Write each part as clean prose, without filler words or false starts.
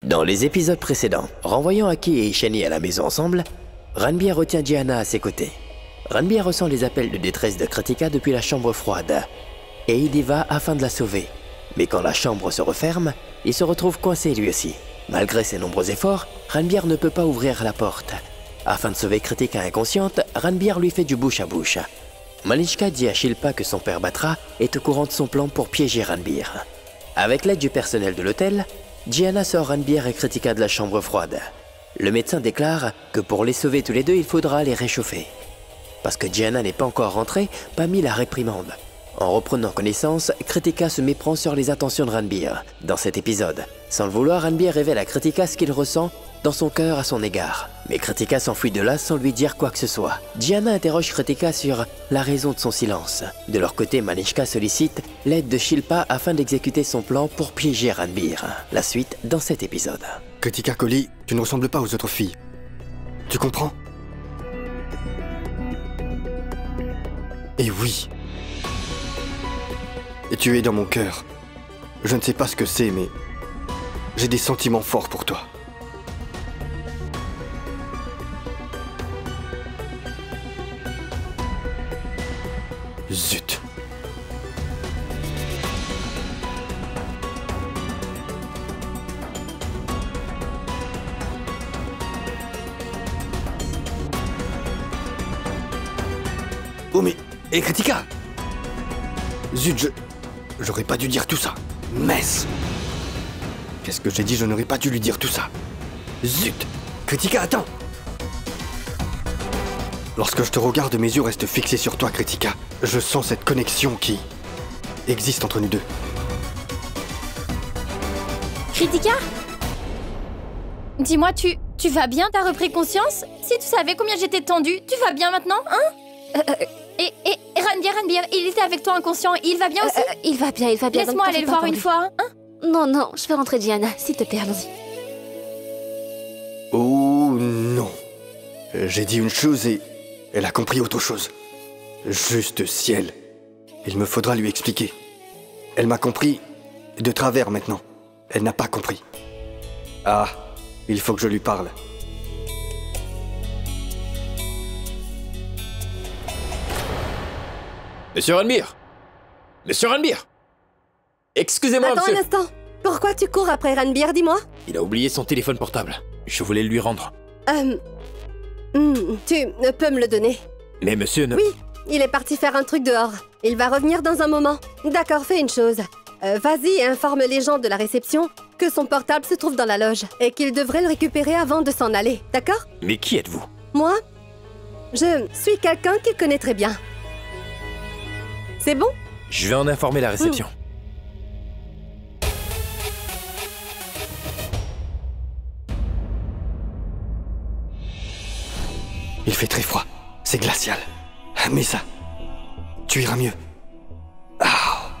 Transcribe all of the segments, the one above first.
Dans les épisodes précédents, renvoyant Aki et Ishani à la maison ensemble, Ranbir retient Gianna à ses côtés. Ranbir ressent les appels de détresse de Kritika depuis la chambre froide, et il y va afin de la sauver. Mais quand la chambre se referme, il se retrouve coincé lui aussi. Malgré ses nombreux efforts, Ranbir ne peut pas ouvrir la porte. Afin de sauver Kritika inconsciente, Ranbir lui fait du bouche à bouche. Malishka dit à Shilpa que son père Batra est au courant de son plan pour piéger Ranbir. Avec l'aide du personnel de l'hôtel, Gianna sort Ranbir et Kritika de la chambre froide. Le médecin déclare que pour les sauver tous les deux, il faudra les réchauffer. Parce que Gianna n'est pas encore rentrée, Pammy la réprimande. En reprenant connaissance, Kritika se méprend sur les intentions de Ranbir. Dans cet épisode, sans le vouloir, Ranbir révèle à Kritika ce qu'il ressent dans son cœur à son égard. Mais Kritika s'enfuit de là sans lui dire quoi que ce soit. Gianna interroge Kritika sur la raison de son silence. De leur côté, Malishka sollicite l'aide de Shilpa afin d'exécuter son plan pour piéger Ranbir. La suite dans cet épisode. Kritika Kohli, tu ne ressembles pas aux autres filles. Tu comprends? Et oui. Et tu es dans mon cœur. Je ne sais pas ce que c'est, mais j'ai des sentiments forts pour toi. Zut. Oh mais... Et Kritika! Zut, j'aurais pas dû dire tout ça. Mess! Qu'est-ce que j'ai dit? Je n'aurais pas dû lui dire tout ça. Zut! Kritika, attends! Lorsque je te regarde, mes yeux restent fixés sur toi, Kritika. Je sens cette connexion qui existe entre nous deux. Kritika? Dis-moi, tu vas bien? T'as repris conscience? Si tu savais combien j'étais tendue, tu vas bien maintenant, hein? Et Ranbir, il était avec toi inconscient, il va bien aussi? Il va bien. Laisse-moi aller le voir une fois, hein? Non, je vais rentrer, Gianna, s'il te plaît, allons-y. Oh non. J'ai dit une chose et elle a compris autre chose. Juste ciel. Il me faudra lui expliquer. Elle m'a compris de travers maintenant. Elle n'a pas compris. Ah, il faut que je lui parle. Monsieur Ranbir! Monsieur Ranbir! Excusez-moi, Attends monsieur! un instant. Pourquoi tu cours après Ranbir, dis-moi? Il a oublié son téléphone portable. Je voulais le lui rendre. Tu peux me le donner? Mais monsieur ne... Oui, il est parti faire un truc dehors. Il va revenir dans un moment. D'accord, fais une chose. Vas-y et informe les gens de la réception que son portable se trouve dans la loge et qu'il devrait le récupérer avant de s'en aller, d'accord? Mais qui êtes-vous? Moi, je suis quelqu'un qu'il connaît très bien. C'est bon? Je vais en informer la réception. Il fait très froid. C'est glacial. Mais ça, tu iras mieux. Ah.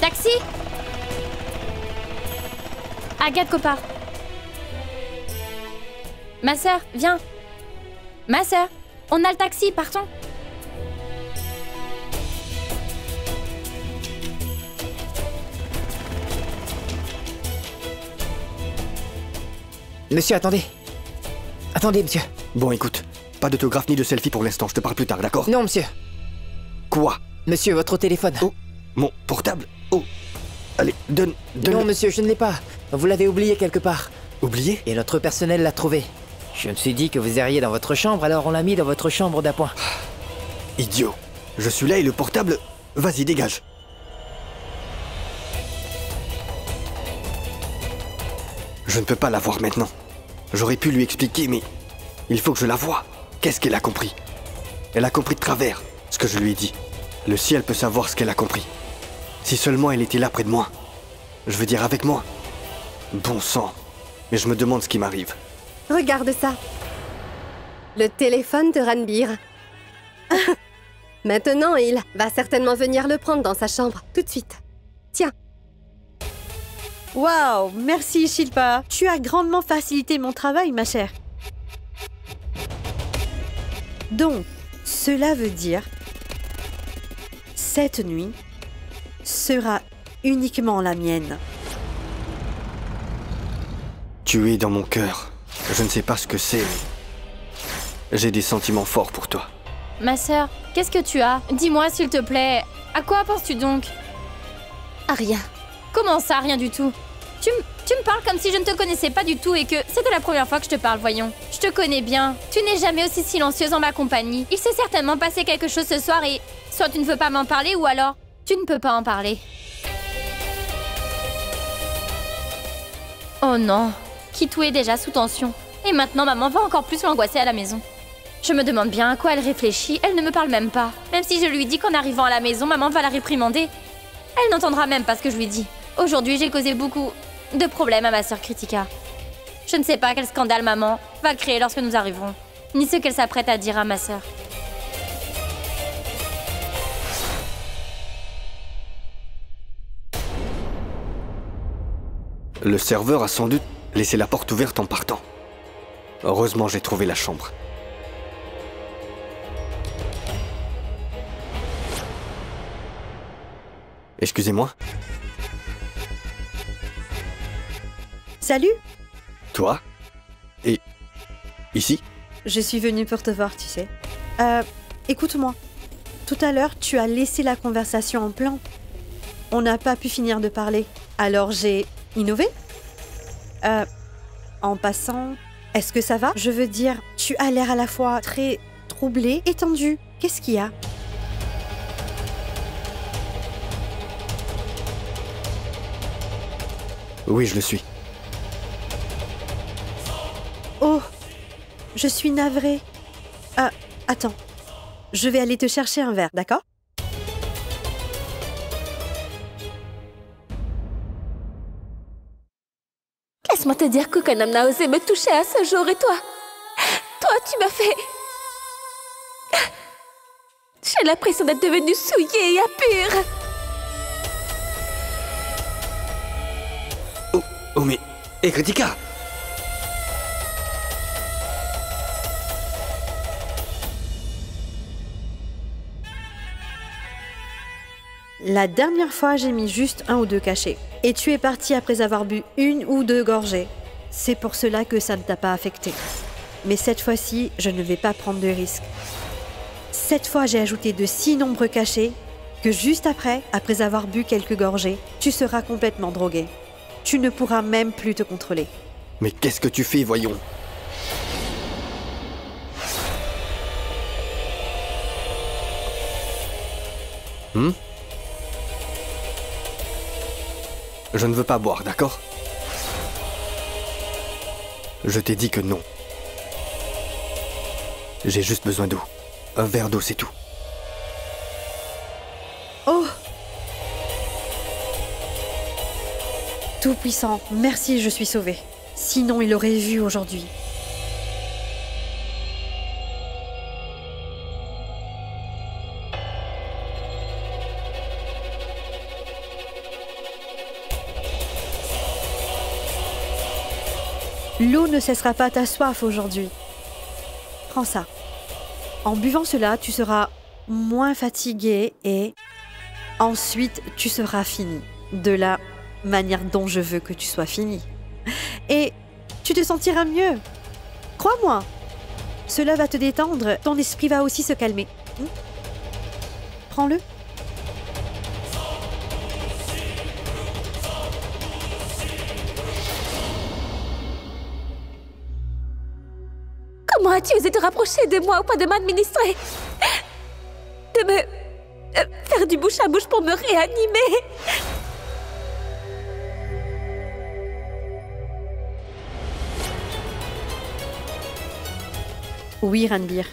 Taxi? Agathe Copard. Ma sœur, viens. Ma sœur, on a le taxi, partons. Monsieur, attendez. Attendez, monsieur. Bon, écoute, pas d'autographe ni de selfie pour l'instant. Je te parle plus tard, d'accord? Non, monsieur. Quoi? Monsieur, votre téléphone. Oh, mon portable? Oh, allez, donne. Non, monsieur, je ne l'ai pas. Vous l'avez oublié quelque part. Oublié? Et notre personnel l'a trouvé. Je me suis dit que vous iriez dans votre chambre, alors on l'a mis dans votre chambre d'appoint. Idiot. Je suis là et le portable... Vas-y, dégage. Je ne peux pas la voir maintenant. J'aurais pu lui expliquer, mais... Il faut que je la voie. Qu'est-ce qu'elle a compris? Elle a compris de travers ce que je lui ai dit. Le ciel peut savoir ce qu'elle a compris. Si seulement elle était là près de moi. Je veux dire avec moi. Bon sang. Mais je me demande ce qui m'arrive. Regarde ça. Le téléphone de Ranbir. Maintenant, il va certainement venir le prendre dans sa chambre, tout de suite. Tiens. Waouh, merci Shilpa. Tu as grandement facilité mon travail, ma chère. Donc, cela veut dire, cette nuit sera uniquement la mienne. Tu es dans mon cœur. Je ne sais pas ce que c'est, mais j'ai des sentiments forts pour toi. Ma sœur, qu'est-ce que tu as? Dis-moi s'il te plaît. À quoi penses-tu donc? Ah, rien. Comment ça, rien du tout? Tu me parles comme si je ne te connaissais pas du tout et que c'était la première fois que je te parle, voyons. Je te connais bien. Tu n'es jamais aussi silencieuse en ma compagnie. Il s'est certainement passé quelque chose ce soir et soit tu ne veux pas m'en parler ou alors tu ne peux pas en parler. Oh non, Kitou est déjà sous tension. Et maintenant, maman va encore plus l'angoisser à la maison. Je me demande bien à quoi elle réfléchit, elle ne me parle même pas. Même si je lui dis qu'en arrivant à la maison, maman va la réprimander, elle n'entendra même pas ce que je lui dis. Aujourd'hui, j'ai causé beaucoup de problèmes à ma sœur Kritika. Je ne sais pas quel scandale maman va créer lorsque nous arriverons, ni ce qu'elle s'apprête à dire à ma sœur. Le serveur a sans doute laissé la porte ouverte en partant. Heureusement, j'ai trouvé la chambre. Excusez-moi. Salut! Toi? Et ici? Je suis venue pour te voir, tu sais. Écoute-moi. Tout à l'heure, tu as laissé la conversation en plan. On n'a pas pu finir de parler. Alors j'ai innové. En passant, est-ce que ça va? Je veux dire, tu as l'air à la fois très troublé et tendu. Qu'est-ce qu'il y a? Oui, je le suis. Oh, je suis navrée. Attends. Je vais aller te chercher un verre, d'accord? Laisse-moi te dire qu'aucun homme n'a osé me toucher à ce jour, et toi, tu m'as fait... J'ai l'impression d'être devenue souillée et impure. Oh mais... Hé, Kritika! La dernière fois, j'ai mis juste 1 ou 2 cachets. Et tu es parti après avoir bu 1 ou 2 gorgées. C'est pour cela que ça ne t'a pas affecté. Mais cette fois-ci, je ne vais pas prendre de risques. Cette fois, j'ai ajouté de si nombreux cachets que juste après avoir bu quelques gorgées, tu seras complètement drogué. Tu ne pourras même plus te contrôler. Mais qu'est-ce que tu fais, voyons? Je ne veux pas boire, d'accord? Je t'ai dit que non. J'ai juste besoin d'eau. Un verre d'eau, c'est tout. Oh! Tout-puissant, merci, je suis sauvée. Sinon, il aurait vu aujourd'hui. L'eau ne cessera pas ta soif aujourd'hui. Prends ça. En buvant cela, tu seras moins fatigué et ensuite tu seras fini. De la manière dont je veux que tu sois fini. Et tu te sentiras mieux. Crois-moi. Cela va te détendre. Ton esprit va aussi se calmer. Prends-le. Comment as-tu osé te rapprocher de moi au point de m'administrer? De me... faire du bouche à bouche pour me réanimer? Oui, Ranbir.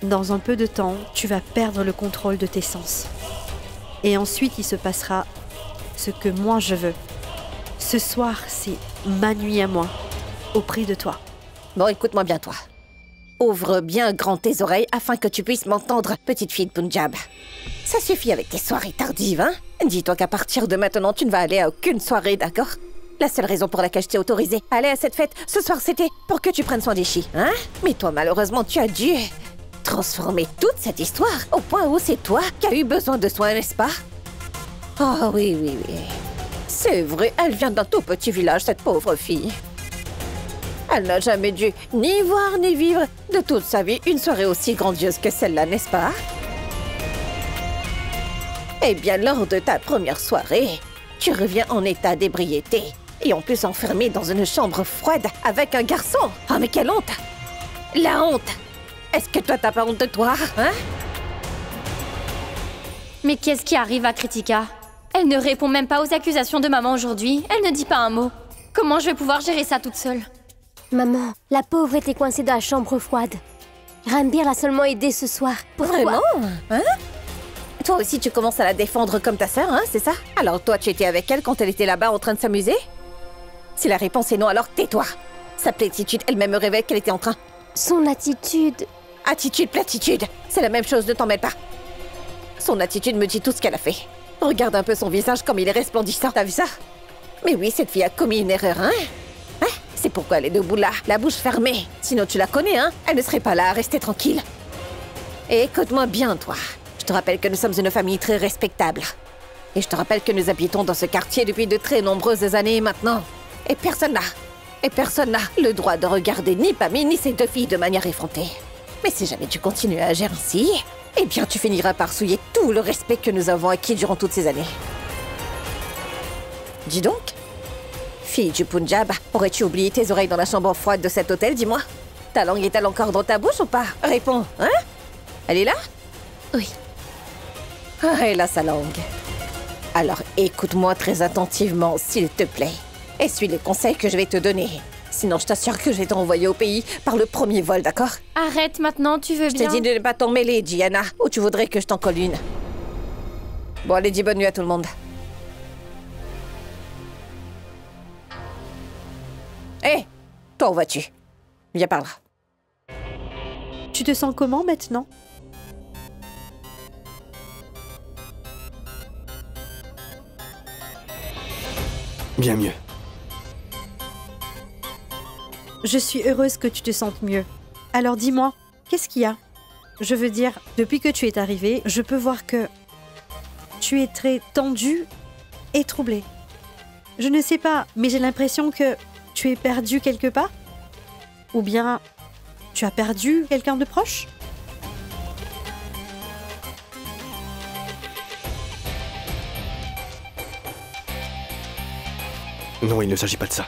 Dans un peu de temps, tu vas perdre le contrôle de tes sens. Et ensuite, il se passera ce que moi je veux. Ce soir, c'est ma nuit à moi, auprès de toi. Bon, écoute-moi bien, toi. Ouvre bien grand tes oreilles afin que tu puisses m'entendre, petite fille de Punjab. Ça suffit avec tes soirées tardives, hein? Dis-toi qu'à partir de maintenant, tu ne vas aller à aucune soirée, d'accord? La seule raison pour laquelle je t'ai autorisé à aller à cette fête ce soir, c'était pour que tu prennes soin des chis, hein? Mais toi, malheureusement, tu as dû transformé toute cette histoire au point où c'est toi qui as eu besoin de soins, n'est-ce pas? Oh oui, oui, oui. C'est vrai, elle vient d'un tout petit village, cette pauvre fille. Elle n'a jamais dû ni voir ni vivre de toute sa vie une soirée aussi grandiose que celle-là, n'est-ce pas? Eh bien, lors de ta première soirée, tu reviens en état d'ébriété. Et en plus enfermé dans une chambre froide avec un garçon. Oh, mais quelle honte! La honte! Est-ce que toi, t'as pas honte de toi, hein? Mais qu'est-ce qui arrive à Kritika? Elle ne répond même pas aux accusations de maman aujourd'hui. Elle ne dit pas un mot. Comment je vais pouvoir gérer ça toute seule? Maman, la pauvre était coincée dans la chambre froide. Ranbir l'a seulement aidée ce soir. Pourquoi? Vraiment? Hein? Toi aussi, tu commences à la défendre comme ta sœur, hein, c'est ça? Alors toi, tu étais avec elle quand elle était là-bas en train de s'amuser? Si la réponse est non, alors tais-toi. Sa platitude elle-même me révèle qu'elle était en train... Son attitude... Attitude, platitude, c'est la même chose, ne t'en mêle pas. Son attitude me dit tout ce qu'elle a fait. Regarde un peu son visage comme il est resplendissant, t'as vu ça? Mais oui, cette fille a commis une erreur, hein? C'est pourquoi elle est debout là, la bouche fermée. Sinon tu la connais, hein? Elle ne serait pas là à rester tranquille. Et écoute-moi bien, toi. Je te rappelle que nous sommes une famille très respectable. Et je te rappelle que nous habitons dans ce quartier depuis de très nombreuses années maintenant. Et personne n'a le droit de regarder ni Pammy ni ses deux filles de manière effrontée. Mais si jamais tu continues à agir ainsi, eh bien tu finiras par souiller tout le respect que nous avons acquis durant toutes ces années. Dis donc, fille du Punjab, aurais-tu oublié tes oreilles dans la chambre froide de cet hôtel, dis-moi? Ta langue est-elle encore dans ta bouche ou pas? Réponds, hein? Elle est là? Oui. Ah, elle a sa langue. Alors écoute-moi très attentivement, s'il te plaît. Et suis les conseils que je vais te donner. Sinon, je t'assure que je vais t'envoyer au pays par le premier vol, d'accord? Arrête maintenant, tu veux Je bien? t'ai dit de ne pas t'en mêler, Diana, ou tu voudrais que je t'en colle une. Bon, allez, dis bonne nuit à tout le monde. Hé, toi où vas-tu? Viens par là. Tu te sens comment maintenant? Bien mieux. Je suis heureuse que tu te sentes mieux. Alors dis-moi, qu'est-ce qu'il y a? Je veux dire, depuis que tu es arrivée, je peux voir que tu es très tendue et troublée. Je ne sais pas, mais j'ai l'impression que tu es perdue quelque part? Ou bien tu as perdu quelqu'un de proche? Non, il ne s'agit pas de ça.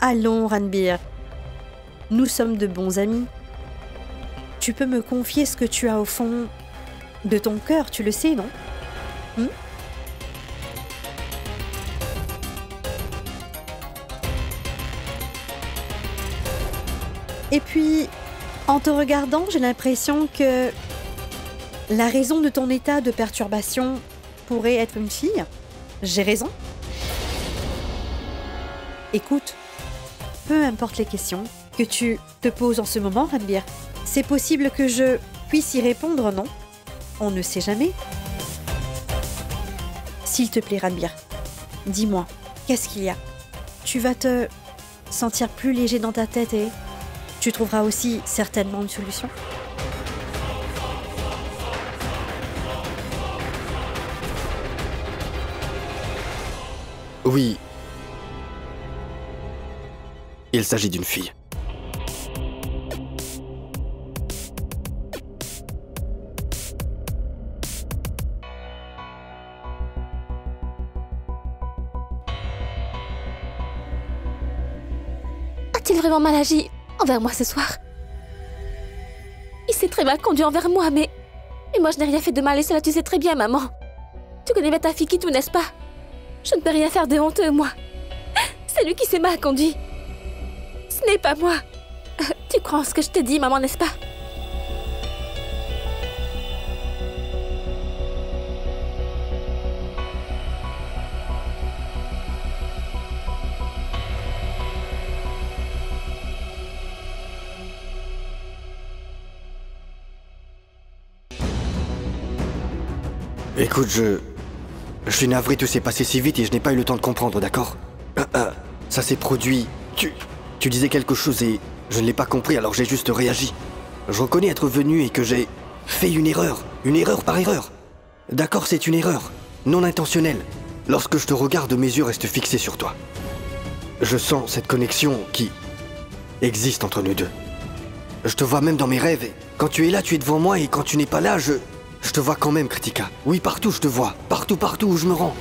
Allons, Ranbir. Nous sommes de bons amis. Tu peux me confier ce que tu as au fond de ton cœur, tu le sais, non? Et puis, en te regardant, j'ai l'impression que la raison de ton état de perturbation pourrait être une fille. J'ai raison? Écoute, peu importe les questions que tu te poses en ce moment, Ranbir, c'est possible que je puisse y répondre, non? On ne sait jamais. S'il te plaît, Ranbir, dis-moi, qu'est-ce qu'il y a? Tu vas te sentir plus léger dans ta tête et tu trouveras aussi certainement une solution. Oui. Il s'agit d'une fille. A-t-il vraiment mal agi envers moi ce soir? Il s'est très mal conduit envers moi, mais moi je n'ai rien fait de mal et cela tu sais très bien, maman. Tu connais bien ta fille Kitou, n'est-ce pas? Je ne peux rien faire de honteux, moi. C'est lui qui s'est mal conduit. Ce n'est pas moi. Tu crois en ce que je te dis, maman, n'est-ce pas? Écoute, Je suis navré, tout s'est passé si vite et je n'ai pas eu le temps de comprendre, d'accord? Ça s'est produit... Tu disais quelque chose et je ne l'ai pas compris, alors j'ai juste réagi. Je reconnais être venu et que j'ai fait une erreur par erreur. D'accord, c'est une erreur, non intentionnelle. Lorsque je te regarde, mes yeux restent fixés sur toi. Je sens cette connexion qui existe entre nous deux. Je te vois même dans mes rêves et quand tu es là, tu es devant moi et quand tu n'es pas là, je te vois quand même, Kritika. Oui, partout je te vois, partout où je me rends.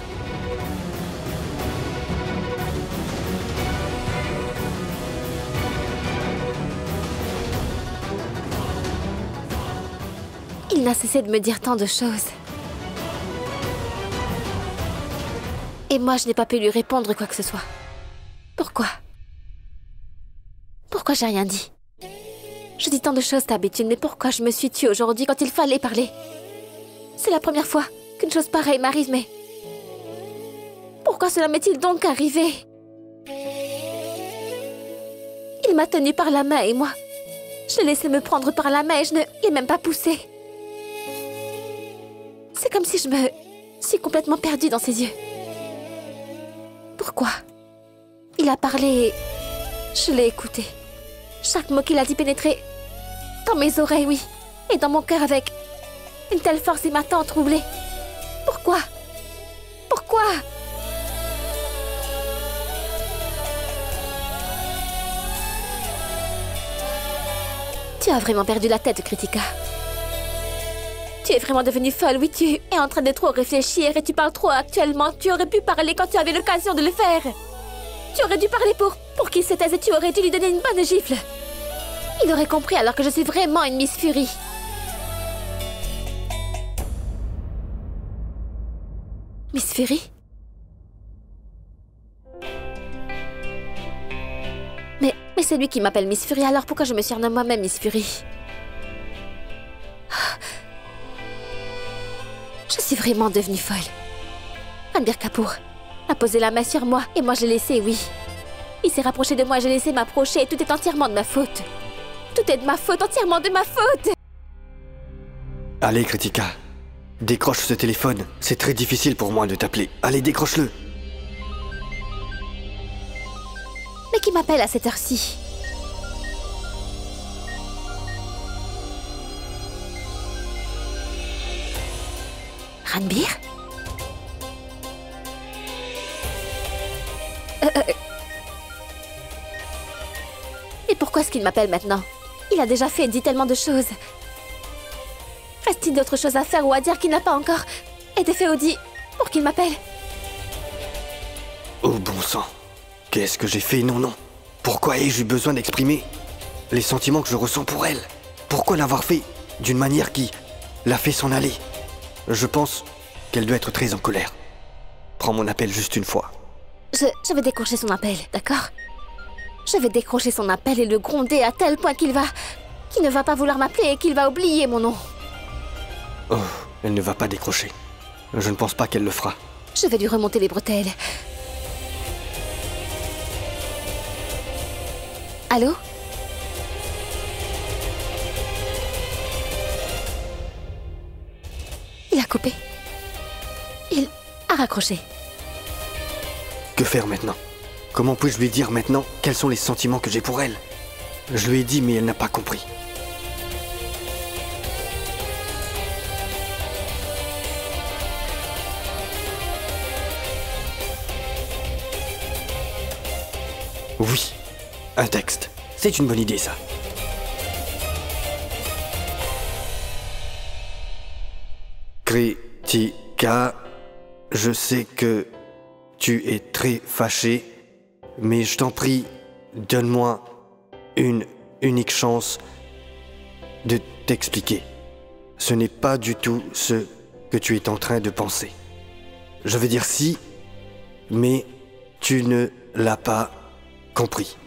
Il n'a cessé de me dire tant de choses. Et moi, je n'ai pas pu lui répondre quoi que ce soit. Pourquoi? Pourquoi j'ai rien dit? Je dis tant de choses d'habitude, mais pourquoi je me suis tuée aujourd'hui quand il fallait parler? C'est la première fois qu'une chose pareille m'arrive, mais... Pourquoi cela m'est-il donc arrivé? Il m'a tenue par la main et moi, je l'ai laissé me prendre par la main et je ne l'ai même pas poussé. C'est comme si je me suis complètement perdue dans ses yeux. Pourquoi? Il a parlé et je l'ai écouté. Chaque mot qu'il a dit pénétrait dans mes oreilles, oui, et dans mon cœur avec une telle force et m'a tant troublée. Pourquoi? Pourquoi? Tu as vraiment perdu la tête, Kritika. Tu es vraiment devenue folle, oui, tu es en train de trop réfléchir et tu parles trop actuellement. Tu aurais pu parler quand tu avais l'occasion de le faire. Tu aurais dû parler pour qu'il se taise et tu aurais dû lui donner une bonne gifle. Il aurait compris alors que je suis vraiment une Miss Fury. Miss Fury? Mais c'est lui qui m'appelle Miss Fury, alors pourquoi je me surnomme moi-même Miss Fury? Je suis vraiment devenue folle. Ranbir Kapoor a posé la main sur moi et moi je l'ai laissé, oui. Il s'est rapproché de moi et j'ai laissé m'approcher et tout est entièrement de ma faute. Tout est de ma faute, entièrement de ma faute. Allez, Kritika, décroche ce téléphone. C'est très difficile pour moi de t'appeler. Allez, décroche-le. Mais qui m'appelle à cette heure-ci? Ranbir? Mais pourquoi est-ce qu'il m'appelle maintenant? Il a déjà fait et dit tellement de choses. Reste-t-il d'autres choses à faire ou à dire qu'il n'a pas encore été fait ou dit pour qu'il m'appelle? Oh bon sang. Qu'est-ce que j'ai fait? Non. Pourquoi ai-je eu besoin d'exprimer les sentiments que je ressens pour elle? Pourquoi l'avoir fait d'une manière qui l'a fait s'en aller? Je pense qu'elle doit être très en colère. Prends mon appel juste une fois. Je vais décrocher son appel, d'accord? Je vais décrocher son appel et le gronder à tel point qu'il ne va pas vouloir m'appeler et qu'il va oublier mon nom. Oh, elle ne va pas décrocher. Je ne pense pas qu'elle le fera. Je vais lui remonter les bretelles. Allô? Il a coupé. Il a raccroché. Que faire maintenant? Comment puis-je lui dire maintenant quels sont les sentiments que j'ai pour elle? Je lui ai dit, mais elle n'a pas compris. Oui, un texte. C'est une bonne idée, ça. Kritika, je sais que tu es très fâché, mais je t'en prie, donne-moi une unique chance de t'expliquer. Ce n'est pas du tout ce que tu es en train de penser. Je veux dire si, mais tu ne l'as pas compris.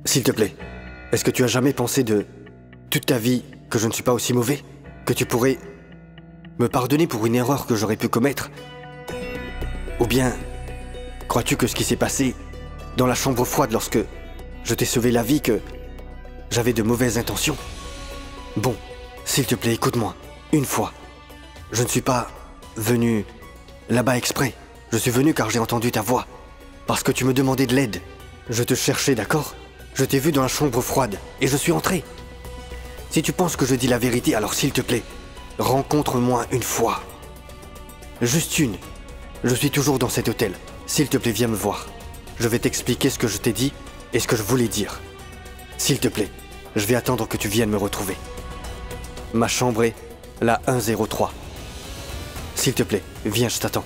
S'il te plaît, est-ce que tu as jamais pensé de toute ta vie que je ne suis pas aussi mauvais? Que tu pourrais me pardonner pour une erreur que j'aurais pu commettre? Ou bien, crois-tu que ce qui s'est passé dans la chambre froide lorsque je t'ai sauvé la vie, que j'avais de mauvaises intentions? Bon, s'il te plaît, écoute-moi, une fois. Je ne suis pas venu là-bas exprès. Je suis venu car j'ai entendu ta voix. Parce que tu me demandais de l'aide. Je te cherchais, d'accord? Je t'ai vu dans la chambre froide et je suis entré. Si tu penses que je dis la vérité, alors s'il te plaît, rencontre-moi une fois. Juste une. Je suis toujours dans cet hôtel. S'il te plaît, viens me voir. Je vais t'expliquer ce que je t'ai dit et ce que je voulais dire. S'il te plaît, je vais attendre que tu viennes me retrouver. Ma chambre est la 103. S'il te plaît, viens, je t'attends.